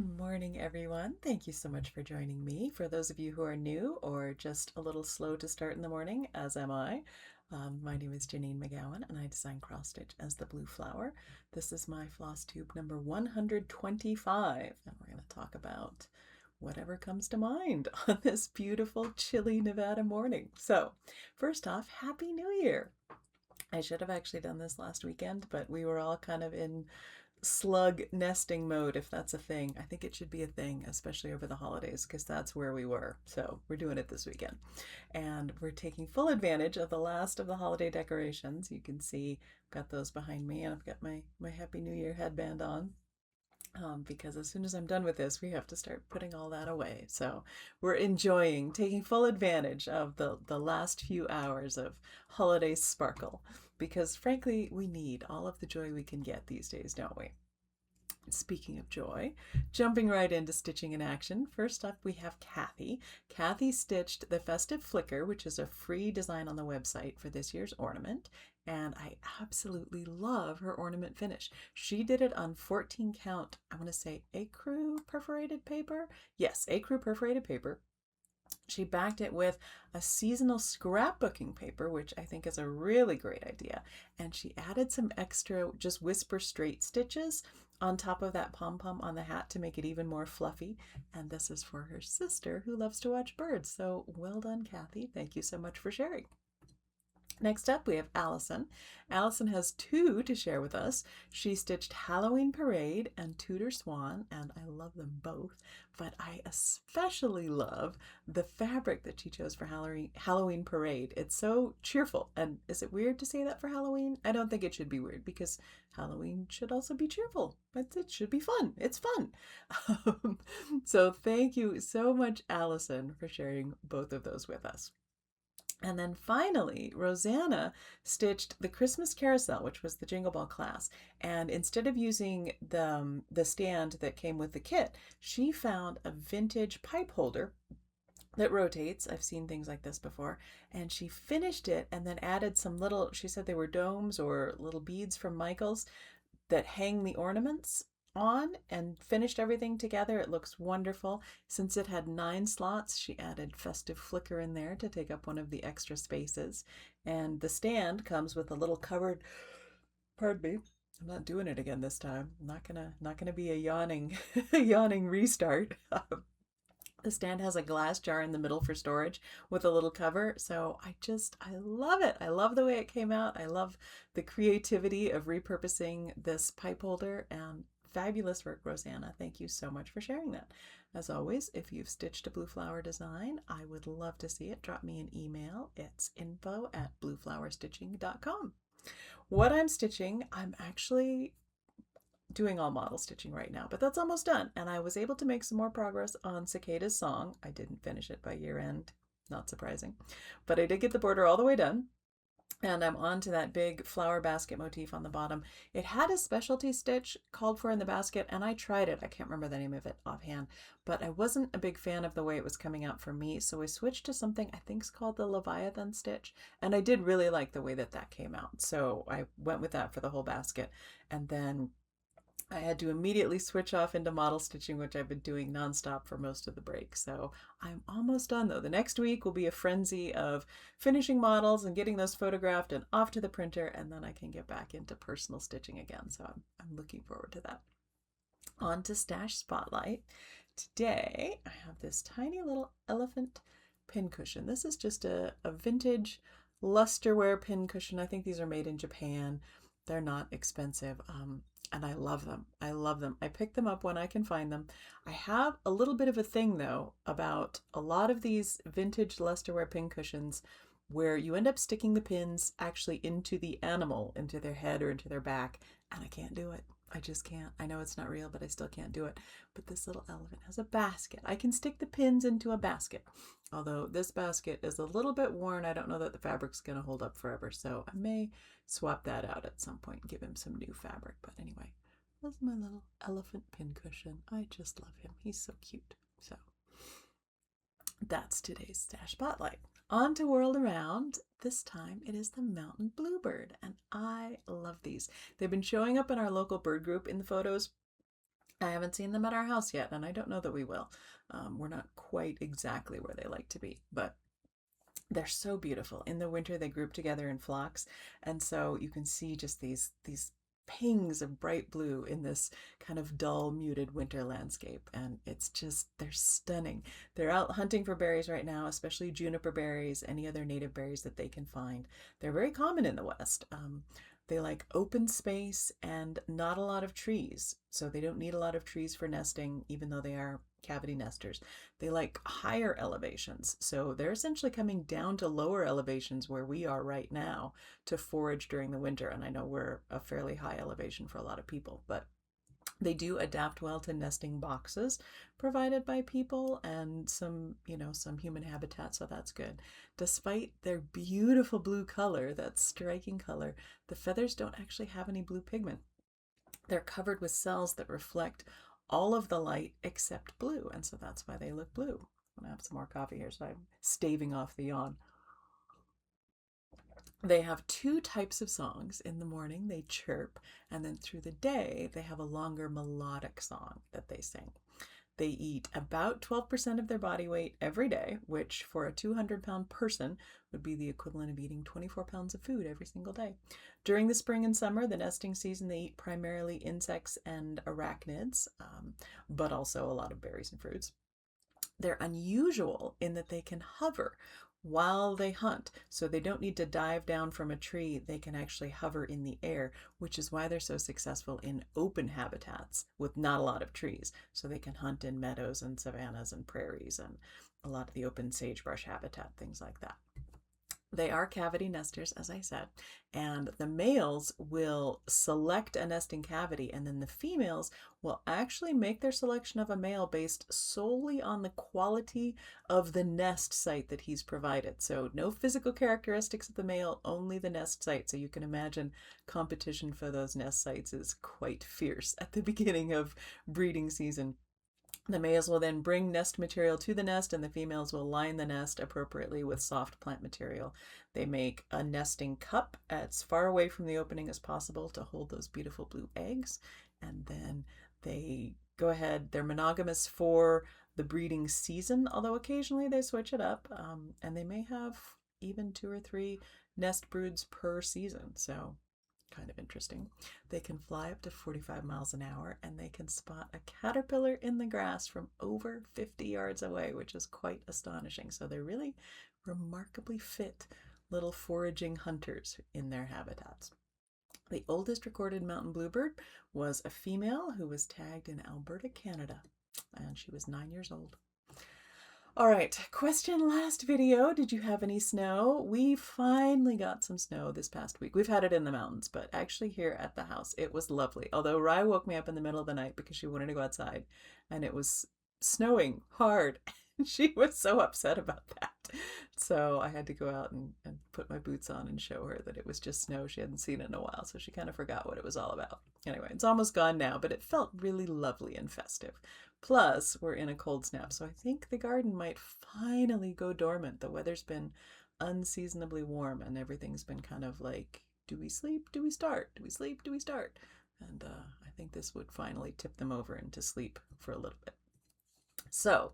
morning, everyone. Thank you so much for joining me. For those of you who are new or just a little slow to start in the morning, as am I, my name is Janine McGowan and I design cross stitch as the blue flower. This is my Flosstube number 125, and we're going to talk about whatever comes to mind on this beautiful, chilly Nevada morning. So, first off, Happy New Year! I should have actually done this last weekend, but we were all kind of in slug nesting mode, if that's a thing. I think it should be a thing, especially over the holidays, because that's where we were. So we're doing it this weekend. And we're taking full advantage of the last of the holiday decorations. You can see I've got those behind me, and I've got my Happy New Year headband on. Because as soon as I'm done with this, we have to start putting all that away. So we're enjoying, taking full advantage of the last few hours of holiday sparkle, because frankly, we need all of the joy we can get these days, don't we? Speaking of joy, jumping right into stitching in action, first up we have Kathy. Kathy stitched the Festive Flicker, which is a free design on the website for this year's ornament, and I absolutely love her ornament finish. She did it on 14 count, I want to say ecru perforated paper? Yes, ecru perforated paper. She backed it with a seasonal scrapbooking paper, which I think is a really great idea. And she added some extra just whisper straight stitches on top of that pom-pom on the hat to make it even more fluffy. And this is for her sister who loves to watch birds. So well done, Kathy. Thank you so much for sharing. Next up, we have Allison. Allison has two to share with us. She stitched Halloween Parade and Tudor Swan, and I love them both, but I especially love the fabric that she chose for Halloween Parade. It's so cheerful, and is it weird to say that for Halloween? I don't think it should be weird, because Halloween should also be cheerful, but it should be fun. It's fun. So thank you so much, Allison, for sharing both of those with us. And then finally, Rosanna stitched the Christmas Carousel, which was the Jingle Ball class. And instead of using the stand that came with the kit, she found a vintage pipe holder that rotates. I've seen things like this before. And she finished it and then added some little, she said they were domes or little beads from Michael's that hang the ornaments on, and finished everything together. It looks wonderful. Since it had 9 slots, she added Festive Flicker in there to take up one of the extra spaces. And the stand comes with a little covered, pardon me, I'm not doing it again this time. Not gonna be a yawning yawning restart. The stand has a glass jar in the middle for storage with a little cover. So I love it. I love the way it came out. I love the creativity of repurposing this pipe holder, and fabulous work, Rosanna. Thank you so much for sharing that. As always, if you've stitched a blue flower design, I would love to see it. Drop me an email. It's info@blueflowerstitching.com. What I'm stitching, I'm actually doing all model stitching right now, but that's almost done. And I was able to make some more progress on Cicada's Song. I didn't finish it by year end, not surprising, but I did get the border all the way done. And I'm on to that big flower basket motif on the bottom. It had a specialty stitch called for in the basket, and I tried it. I can't remember the name of it offhand, but I wasn't a big fan of the way it was coming out for me, so I switched to something I think is called the Leviathan stitch, and I did really like the way that came out. So I went with that for the whole basket, and then I had to immediately switch off into model stitching, which I've been doing nonstop for most of the break. So I'm almost done though. The next week will be a frenzy of finishing models and getting those photographed and off to the printer, and then I can get back into personal stitching again. So I'm looking forward to that. On to Stash Spotlight. Today I have this tiny little elephant pincushion. This is just a vintage lusterware pincushion. I think these are made in Japan. They're not expensive. And I love them. I love them. I pick them up when I can find them. I have a little bit of a thing though about a lot of these vintage lusterware pin cushions where you end up sticking the pins actually into the animal, into their head or into their back, and I can't do it. I just can't. I know it's not real, but I still can't do it. But this little elephant has a basket. I can stick the pins into a basket. Although this basket is a little bit worn, I don't know that the fabric's going to hold up forever, so I may swap that out at some point and give him some new fabric. But anyway, this is my little elephant pincushion. I just love him. He's so cute. So that's today's Stash Spotlight. On to World Around. This time it is the mountain bluebird, and I love these. They've been showing up in our local bird group in the photos. I haven't seen them at our house yet, and I don't know that we will. We're not quite exactly where they like to be, but they're so beautiful. In the winter, they group together in flocks, and so you can see just these pings of bright blue in this kind of dull, muted winter landscape, and it's just they're stunning. They're out hunting for berries right now, especially juniper berries, any other native berries that they can find. They're very common in the West. They like open space and not a lot of trees, so they don't need a lot of trees for nesting, even though they are cavity nesters. They like higher elevations, so they're essentially coming down to lower elevations where we are right now to forage during the winter. And I know we're a fairly high elevation for a lot of people, but they do adapt well to nesting boxes provided by people and some human habitat, so that's good. Despite their beautiful blue color, that striking color, the feathers don't actually have any blue pigment. They're covered with cells that reflect all of the light except blue, and so that's why they look blue. I'm gonna have some more coffee here, so I'm staving off the yawn. They have two types of songs. In the morning, they chirp, and then through the day, they have a longer melodic song that they sing. They eat about 12% of their body weight every day, which for a 200-pound person would be the equivalent of eating 24 pounds of food every single day. During the spring and summer, the nesting season, they eat primarily insects and arachnids, but also a lot of berries and fruits. They're unusual in that they can hover while they hunt. So they don't need to dive down from a tree. They can actually hover in the air, which is why they're so successful in open habitats with not a lot of trees. So they can hunt in meadows and savannas and prairies and a lot of the open sagebrush habitat, things like that. They are cavity nesters, as I said, and the males will select a nesting cavity, and then the females will actually make their selection of a male based solely on the quality of the nest site that he's provided. So no physical characteristics of the male, only the nest site. So you can imagine competition for those nest sites is quite fierce at the beginning of breeding season. The males will then bring nest material to the nest, and the females will line the nest appropriately with soft plant material. They make a nesting cup as far away from the opening as possible to hold those beautiful blue eggs. And then they go ahead, they're monogamous for the breeding season, although occasionally they switch it up. And they may have even 2 or 3 nest broods per season. So kind of interesting. They can fly up to 45 miles an hour, and they can spot a caterpillar in the grass from over 50 yards away, which is quite astonishing. So they're really remarkably fit little foraging hunters in their habitats. The oldest recorded mountain bluebird was a female who was tagged in Alberta, Canada, and she was 9 years old. All right, question last video. Did you have any snow? We finally got some snow this past week. We've had it in the mountains, but actually here at the house, it was lovely. Although Rye woke me up in the middle of the night because she wanted to go outside, and it was snowing hard. She was so upset about that. So I had to go out and put my boots on and show her that it was just snow. She hadn't seen it in a while, so she kind of forgot what it was all about. Anyway, it's almost gone now, but it felt really lovely and festive. Plus, we're in a cold snap, so I think the garden might finally go dormant. The weather's been unseasonably warm, and everything's been kind of like, do we sleep? Do we start? Do we sleep? Do we start? And I think this would finally tip them over into sleep for a little bit. So,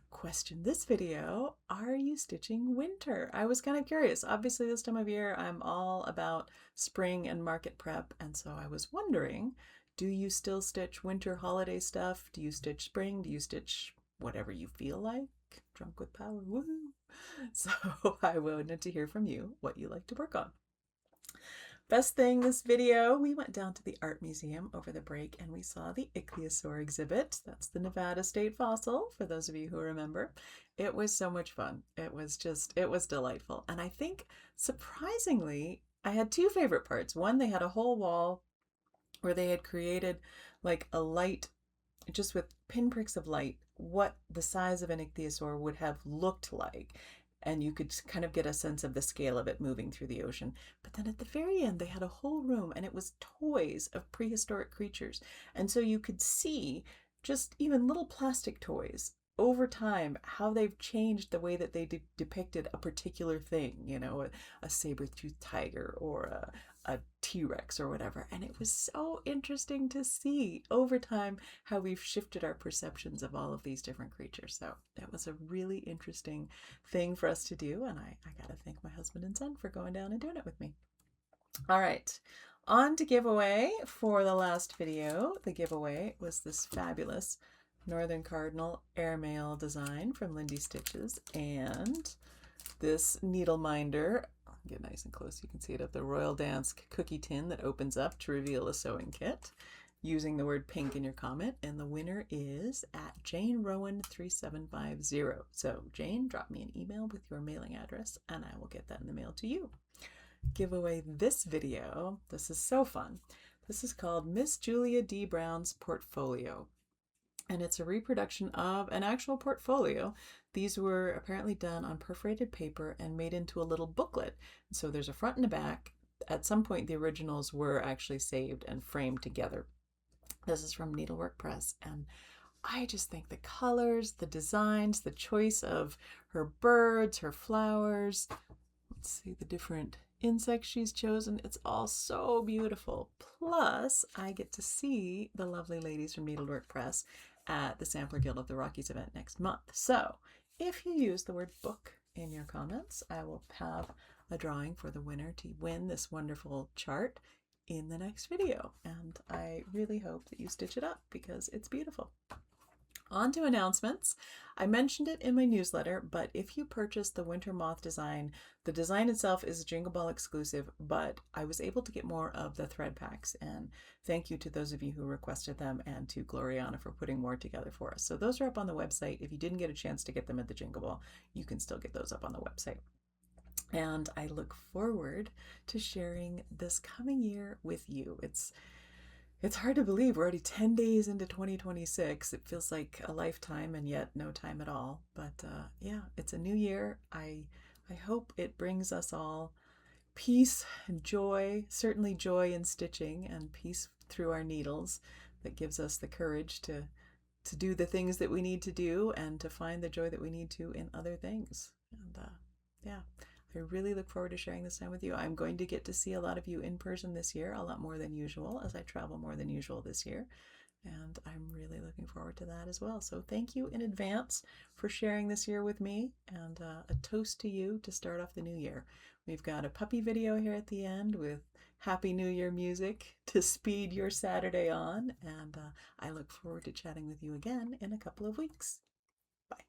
question this video, are you stitching winter? I was kind of curious. Obviously, this time of year, I'm all about spring and market prep, and so I was wondering, do you still stitch winter holiday stuff? Do you stitch spring? Do you stitch whatever you feel like? Drunk with power, woo! So I wanted to hear from you what you like to work on. Best thing this video, we went down to the art museum over the break and we saw the ichthyosaur exhibit. That's the Nevada state fossil, for those of you who remember. It was so much fun. It was delightful. And I think, surprisingly, I had 2 favorite parts. One, they had a whole wall where they had created like a light, just with pinpricks of light, what the size of an ichthyosaur would have looked like. And you could kind of get a sense of the scale of it moving through the ocean. But then at the very end, they had a whole room, and it was toys of prehistoric creatures. And so you could see just even little plastic toys over time, how they've changed the way that they depicted a particular thing, you know, a saber-toothed tiger or a T-Rex or whatever. And it was so interesting to see over time how we've shifted our perceptions of all of these different creatures. So that was a really interesting thing for us to do. And I got to thank my husband and son for going down and doing it with me. All right, on to giveaway for the last video. The giveaway was this fabulous Northern Cardinal Airmail design from Lindy Stitches and this needle minder. I'll get nice and close, you can see it at the Royal Dansk cookie tin that opens up to reveal a sewing kit using the word pink in your comment. And the winner is at Jane Rowan 3750. So Jane, drop me an email with your mailing address and I will get that in the mail to you. Giveaway this video. This is so fun. This is called Miss Julia D. Brown's Portfolio. And it's a reproduction of an actual portfolio. These were apparently done on perforated paper and made into a little booklet. So there's a front and a back. At some point, the originals were actually saved and framed together. This is from Needlework Press. And I just think the colors, the designs, the choice of her birds, her flowers, let's see the different insects she's chosen. It's all so beautiful. Plus, I get to see the lovely ladies from Needlework Press at the Sampler Guild of the Rockies event next month. So if you use the word book in your comments, I will have a drawing for the winner to win this wonderful chart in the next video. And I really hope that you stitch it up because it's beautiful. On to announcements. I mentioned it in my newsletter, but if you purchase the Winter Moth design, the design itself is Jingle Ball exclusive, but I was able to get more of the thread packs, and thank you to those of you who requested them and to Gloriana for putting more together for us. So those are up on the website. If you didn't get a chance to get them at the Jingle Ball, you can still get those up on the website. And I look forward to sharing this coming year with you. It's hard to believe we're already 10 days into 2026. It feels like a lifetime and yet no time at all. But yeah, it's a new year. I hope it brings us all peace and joy, certainly joy in stitching and peace through our needles that gives us the courage to do the things that we need to do and to find the joy that we need to in other things. And yeah. I really look forward to sharing this time with you. I'm going to get to see a lot of you in person this year, a lot more than usual, as I travel more than usual this year. And I'm really looking forward to that as well. So thank you in advance for sharing this year with me, and a toast to you to start off the new year. We've got a puppy video here at the end with Happy New Year music to speed your Saturday on. And I look forward to chatting with you again in a couple of weeks. Bye.